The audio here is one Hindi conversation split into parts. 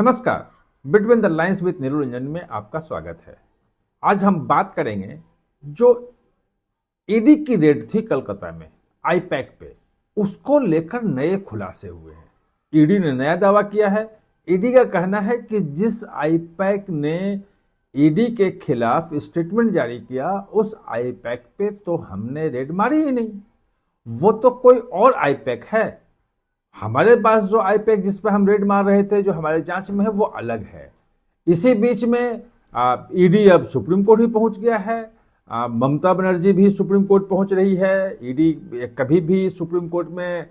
नमस्कार। Between the lines with Neeru Ranjan में आपका स्वागत है। आज हम बात करेंगे जो ईडी की रेड थी कलकत्ता में आईपैक पे, उसको लेकर नए खुलासे हुए हैं। ईडी ने नया दावा किया है। ईडी का कहना है कि जिस आईपैक ने ईडी के खिलाफ स्टेटमेंट जारी किया, उस आईपैक पे तो हमने रेड मारी ही नहीं, वो तो कोई और आईपैक है। हमारे पास जो आईपैक जिस पे हम रेड मार रहे थे, जो हमारे जांच में है, वो अलग है। इसी बीच में ईडी अब सुप्रीम कोर्ट भी पहुंच गया है। ममता बनर्जी भी सुप्रीम कोर्ट पहुंच रही है। ईडी कभी भी सुप्रीम कोर्ट में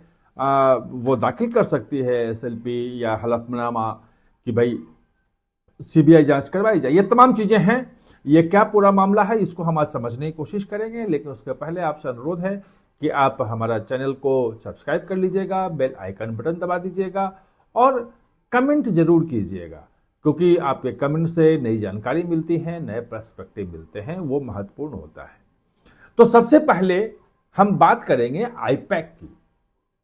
वो दाखिल कर सकती है एसएलपी या हलफनामा कि भाई सीबीआई जांच करवाई जाए। ये तमाम चीजें हैं। ये क्या पूरा मामला है, इसको हम आज समझने की कोशिश करेंगे, लेकिन उसके पहले आपसे अनुरोध है कि आप हमारा चैनल को सब्सक्राइब कर लीजिएगा, बेल आइकन बटन दबा दीजिएगा और कमेंट जरूर कीजिएगा, क्योंकि आपके कमेंट से नई जानकारी मिलती है, नए पर्सपेक्टिव मिलते हैं, वो महत्वपूर्ण होता है। तो सबसे पहले हम बात करेंगे आईपैक की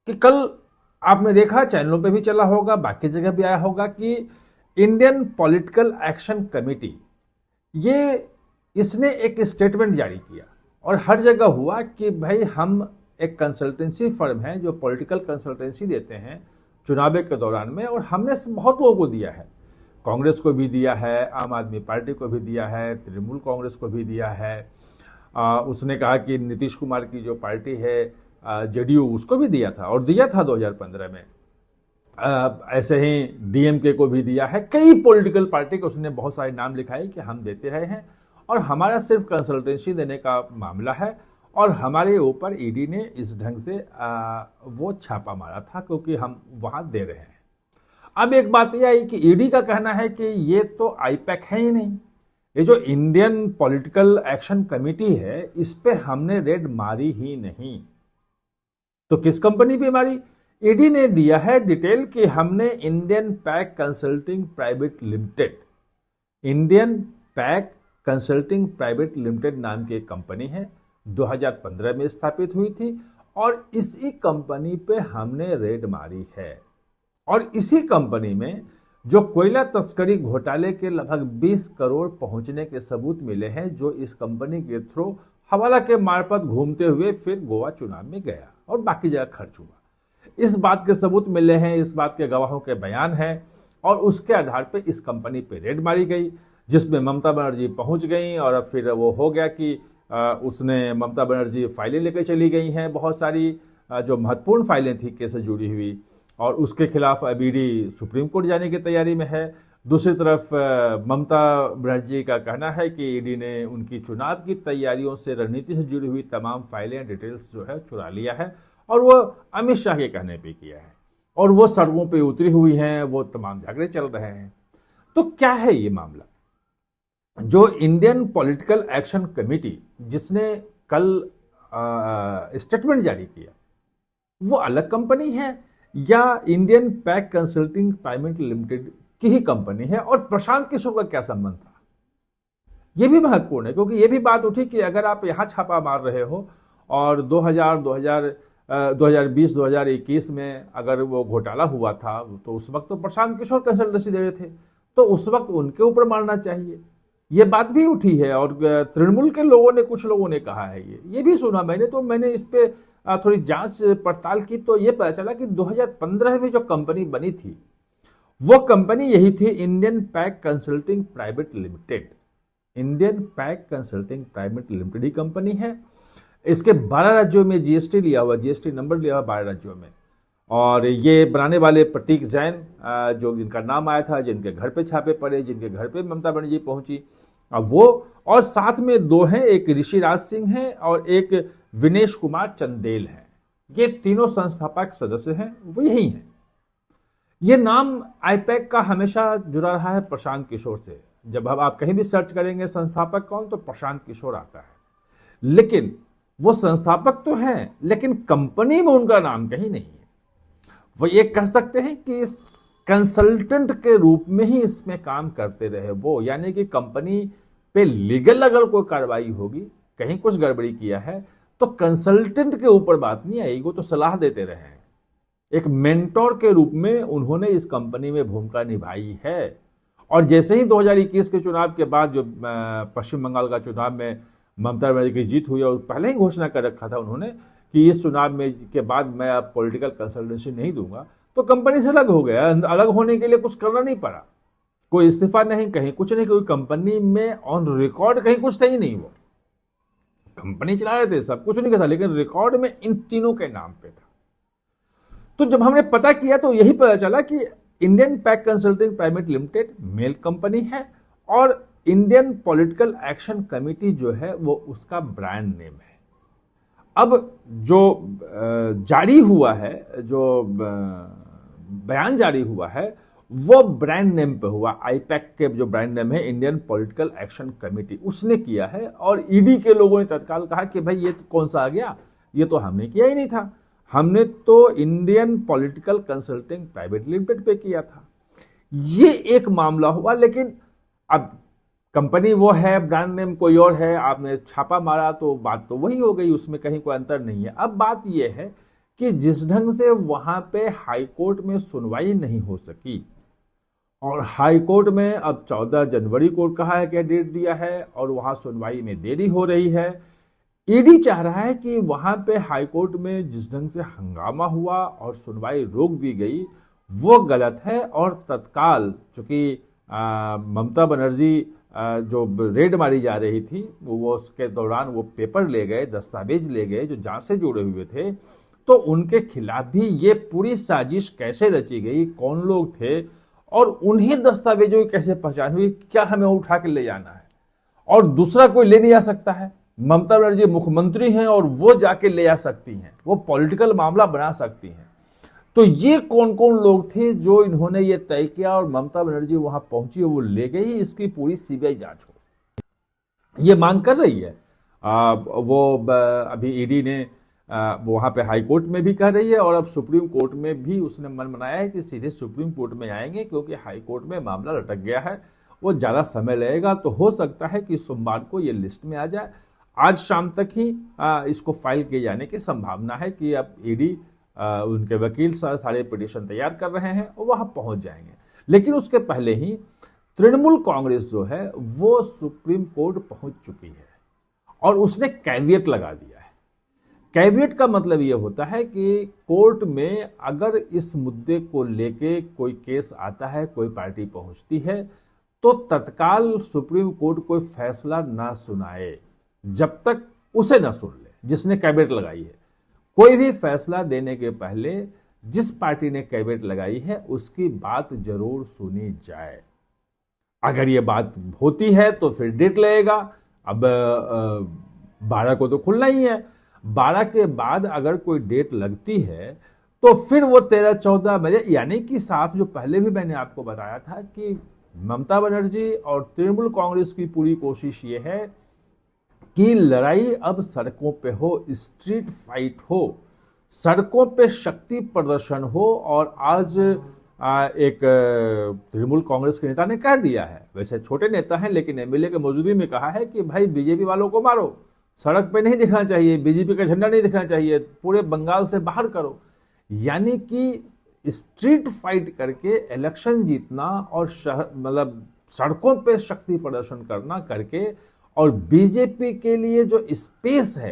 कि कल आपने देखा, चैनलों पे भी चला होगा, बाकी जगह भी आया होगा कि इंडियन पॉलिटिकल एक्शन कमेटी इसने एक स्टेटमेंट जारी किया और हर जगह हुआ कि भाई हम एक कंसल्टेंसी फर्म है जो पॉलिटिकल कंसल्टेंसी देते हैं चुनाव के दौरान में, और हमने बहुत लोगों को दिया है। कांग्रेस को भी दिया है, आम आदमी पार्टी को भी दिया है, तृणमूल कांग्रेस को भी दिया है। उसने कहा कि नीतीश कुमार की जो पार्टी है जेडीयू, उसको भी दिया था और दिया था 2015 में। ऐसे ही डीएमके को भी दिया है। कई पॉलिटिकल पार्टी को उसने बहुत सारे नाम लिखाए कि हम देते रहे हैं और हमारा सिर्फ कंसल्टेंसी देने का मामला है, और हमारे ऊपर ईडी ने इस ढंग से वो छापा मारा था क्योंकि हम वहां दे रहे हैं। अब एक बात यह आई कि ईडी का कहना है कि ये तो आईपैक है ही नहीं, ये जो इंडियन पॉलिटिकल एक्शन कमेटी है, इस पे हमने रेड मारी ही नहीं। तो किस कंपनी पे मारी? ईडी ने दिया है डिटेल कि हमने Indian pack consulting private limited, Indian pack consulting private limited नाम की एक कंपनी है, 2015 में स्थापित हुई थी, और इसी कंपनी पे हमने रेड मारी है। और इसी कंपनी में जो कोयला तस्करी घोटाले के लगभग 20 करोड़ पहुंचने के सबूत मिले हैं, जो इस कंपनी के थ्रू हवाला के मार्फत घूमते हुए फिर गोवा चुनाव में गया और बाकी जगह खर्च हुआ। इस बात के सबूत मिले हैं, इस बात के गवाहों के बयान हैं, और उसके आधार पे इस कंपनी पे रेड मारी गई, जिसमें ममता बनर्जी पहुंच गई। और अब फिर वो हो गया कि उसने ममता बनर्जी फाइलें लेकर चली गई हैं, बहुत सारी जो महत्वपूर्ण फाइलें थी केस से जुड़ी हुई, और उसके खिलाफ अब ईडी सुप्रीम कोर्ट जाने की तैयारी में है। दूसरी तरफ ममता बनर्जी का कहना है कि ईडी ने उनकी चुनाव की तैयारियों से, रणनीति से जुड़ी हुई तमाम फाइलें, डिटेल्स जो है चुरा लिया है, और वो अमित शाह के कहने पे किया है, और वो सड़कों पे उतरी हुई हैं, वो तमाम झगड़े चल रहे हैं। तो क्या है ये मामला? जो इंडियन पॉलिटिकल एक्शन कमेटी जिसने कल स्टेटमेंट जारी किया, वो अलग कंपनी है या Indian pack consulting private limited की ही कंपनी है? और प्रशांत किशोर का क्या संबंध था, यह भी महत्वपूर्ण है, क्योंकि यह भी बात उठी कि अगर आप यहां छापा मार रहे हो और 2020-2021 में अगर वो घोटाला हुआ था, तो उस वक्त तो प्रशांत किशोर कंसल्टेंसी दे रहे थे, तो उस वक्त उनके ऊपर मारना चाहिए। ये बात भी उठी है, और तृणमूल के लोगों ने, कुछ लोगों ने कहा है, ये भी सुना मैंने। तो मैंने इस पे थोड़ी जांच पड़ताल की, तो ये पता चला कि 2015 में जो कंपनी बनी थी, वो कंपनी यही थी, Indian pack consulting private limited. Indian pack consulting private limited ही कंपनी है। इसके 12 राज्यों में जीएसटी लिया हुआ, जीएसटी नंबर लिया हुआ 12 राज्यों में। और ये बनाने वाले प्रतीक जैन, जो जिनका नाम आया था, जिनके घर पे छापे पड़े, जिनके घर पे ममता बनर्जी पहुंची, अब वो, और साथ में दो हैं, एक ऋषिराज सिंह है और एक विनेश कुमार चंदेल है। ये तीनों संस्थापक सदस्य हैं, वो यही हैं। ये नाम आईपैक का हमेशा जुड़ा रहा है प्रशांत किशोर से। जब आप कहीं भी सर्च करेंगे संस्थापक कौन, तो प्रशांत किशोर आता है। लेकिन वो संस्थापक तो हैं, लेकिन कंपनी में उनका नाम कहीं नहीं है। वो ये कह सकते हैं कि इस कंसल्टेंट के रूप में ही इसमें काम करते रहे वो, यानी कि कंपनी पे लीगल अगर कोई कार्रवाई होगी, कहीं कुछ गड़बड़ी किया है, तो कंसल्टेंट के ऊपर बात नहीं आएगी, वो तो सलाह देते रहे हैं। एक मेंटोर के रूप में उन्होंने इस कंपनी में भूमिका निभाई है। और जैसे ही 2021 के चुनाव के बाद जो पश्चिम बंगाल का चुनाव में ममता बनर्जी की जीत हुई, और पहले ही घोषणा कर रखा था उन्होंने कि इस चुनाव में के बाद मैं अब पॉलिटिकल कंसल्टेंसी नहीं दूंगा, तो कंपनी से अलग हो गया। अलग होने के लिए कुछ करना नहीं पड़ा, कोई इस्तीफा नहीं, कहीं कुछ नहीं, कोई कंपनी में ऑन रिकॉर्ड कहीं कुछ था ही नहीं। वो कंपनी चला रहे थे, सब कुछ नहीं था, लेकिन रिकॉर्ड में इन तीनों के नाम पे था। तो जब हमने पता किया तो यही पता चला कि Indian pack consulting private limited mail company है और इंडियन पॉलिटिकल एक्शन कमेटी जो है वो उसका ब्रांड नेम है। अब जो जारी हुआ है, जो बयान जारी हुआ है, वो ब्रांड नेम पे हुआ। आईपैक के जो ब्रांड नेम है इंडियन पॉलिटिकल एक्शन कमेटी, उसने किया है। और ईडी के लोगों ने तत्काल कहा कि भाई ये तो कौन सा आ गया, ये तो हमने किया ही नहीं था, हमने तो Indian political consulting private limited पे किया था। ये एक मामला हुआ। लेकिन अब कंपनी वो है, ब्रांड नेम कोई और है, आपने छापा मारा तो बात तो वही हो गई, उसमें कहीं कोई अंतर नहीं है। अब बात ये है कि जिस ढंग से वहां पे हाई कोर्ट में सुनवाई नहीं हो सकी, और हाई कोर्ट में अब 14 जनवरी को कहा है कि डेट दिया है, और वहां सुनवाई में देरी हो रही है। ईडी चाह रहा है कि वहां पे हाई कोर्ट में जिस ढंग से हंगामा हुआ और सुनवाई रोक दी गई वो गलत है, और तत्काल चूंकि ममता बनर्जी जो रेड मारी जा रही थी वो उसके दौरान वो पेपर ले गए, दस्तावेज ले गए जो जांच से जुड़े हुए थे, तो उनके खिलाफ भी ये पूरी साजिश कैसे रची गई, कौन लोग थे, और उन्हीं दस्तावेजों की कैसे पहचान हुई, क्या हमें उठा के ले जाना है और दूसरा कोई ले नहीं जा सकता है। ममता बनर्जी मुख्यमंत्री हैं और वो जाके ले जा सकती हैं, वो पॉलिटिकल मामला बना सकती हैं। तो ये कौन कौन लोग थे जो इन्होंने ये तय किया और ममता बनर्जी वहां पहुंची और वो ले गई, इसकी पूरी सीबीआई जांच हो, ये मांग कर रही है। अभी ईडी ने वहां पे हाई कोर्ट में भी कह रही है, और अब सुप्रीम कोर्ट में भी उसने मन बनाया है कि सीधे सुप्रीम कोर्ट में आएंगे, क्योंकि हाई कोर्ट में मामला लटक गया है, वो ज्यादा समय लगेगा। तो हो सकता है कि सोमवार को ये लिस्ट में आ जाए। आज शाम तक ही इसको फाइल किए जाने की संभावना है कि अब ईडी उनके वकील सारे पिटीशन तैयार कर रहे हैं और वहां पहुंच जाएंगे। लेकिन उसके पहले ही तृणमूल कांग्रेस जो है वो सुप्रीम कोर्ट पहुंच चुकी है और उसने कैविएट लगा दिया है। कैविएट का मतलब यह होता है कि कोर्ट में अगर इस मुद्दे को लेके कोई केस आता है, कोई पार्टी पहुंचती है, तो तत्काल सुप्रीम कोर्ट कोई फैसला ना सुनाए जब तक उसे ना सुन ले जिसने कैविएट लगाई है। कोई भी फैसला देने के पहले जिस पार्टी ने कैविएट लगाई है उसकी बात जरूर सुनी जाए। अगर ये बात होती है तो फिर डेट लगेगा। अब 12 को तो खुलना ही है, 12 के बाद अगर कोई डेट लगती है तो फिर वो 13-14 बजे, यानी कि साफ, जो पहले भी मैंने आपको बताया था कि ममता बनर्जी और तृणमूल कांग्रेस की पूरी कोशिश ये है कि लड़ाई अब सड़कों पे हो, स्ट्रीट फाइट हो, सड़कों पे शक्ति प्रदर्शन हो। और आज एक तृणमूल कांग्रेस के नेता ने कह दिया है, वैसे छोटे नेता हैं लेकिन एमएलए के मौजूदगी में कहा है कि भाई बीजेपी वालों को मारो, सड़क पे नहीं दिखना चाहिए, बीजेपी का झंडा नहीं दिखना चाहिए, पूरे बंगाल से बाहर करो। यानी कि स्ट्रीट फाइट करके इलेक्शन जीतना और मतलब सड़कों पे शक्ति प्रदर्शन करना करके, और बीजेपी के लिए जो स्पेस है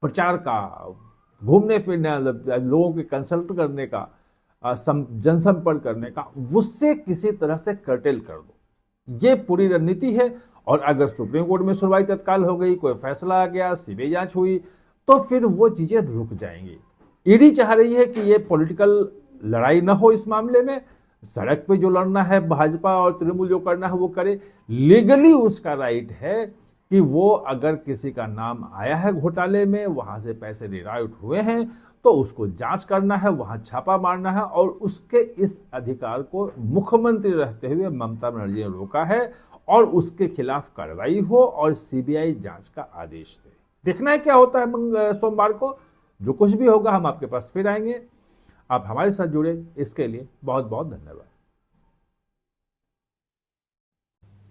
प्रचार का, घूमने फिरने, लोगों के कंसल्ट करने का, जनसंपर्क करने का, उससे किसी तरह से कर्टेल कर दो, ये पूरी रणनीति है। और अगर सुप्रीम कोर्ट में सुनवाई तत्काल हो गई, कोई फैसला आ गया, सीबीआई जांच हुई, तो फिर वो चीजें रुक जाएंगी। ईडी चाह रही है कि ये पॉलिटिकल लड़ाई ना हो इस मामले में, सड़क पे जो लड़ना है भाजपा और तृणमूल जो करना है वो करे। लीगली उसका राइट है कि वो अगर किसी का नाम आया है घोटाले में, वहां से पैसे डिराइव हुए हैं, तो उसको जांच करना है, वहां छापा मारना है। और उसके इस अधिकार को मुख्यमंत्री रहते हुए ममता बनर्जी ने रोका है, और उसके खिलाफ कार्रवाई हो और सीबीआई जांच का आदेश दे। देखना है क्या होता है सोमवार को। जो कुछ भी होगा हम आपके पास फिर आएंगे। आप हमारे साथ जुड़े इसके लिए बहुत बहुत धन्यवाद।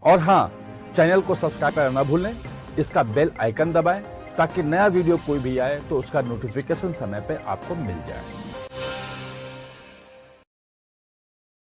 और हाँ, चैनल को सब्सक्राइब करना ना भूलें, इसका बेल आइकन दबाएं ताकि नया वीडियो कोई भी आए तो उसका नोटिफिकेशन समय पे आपको मिल जाए।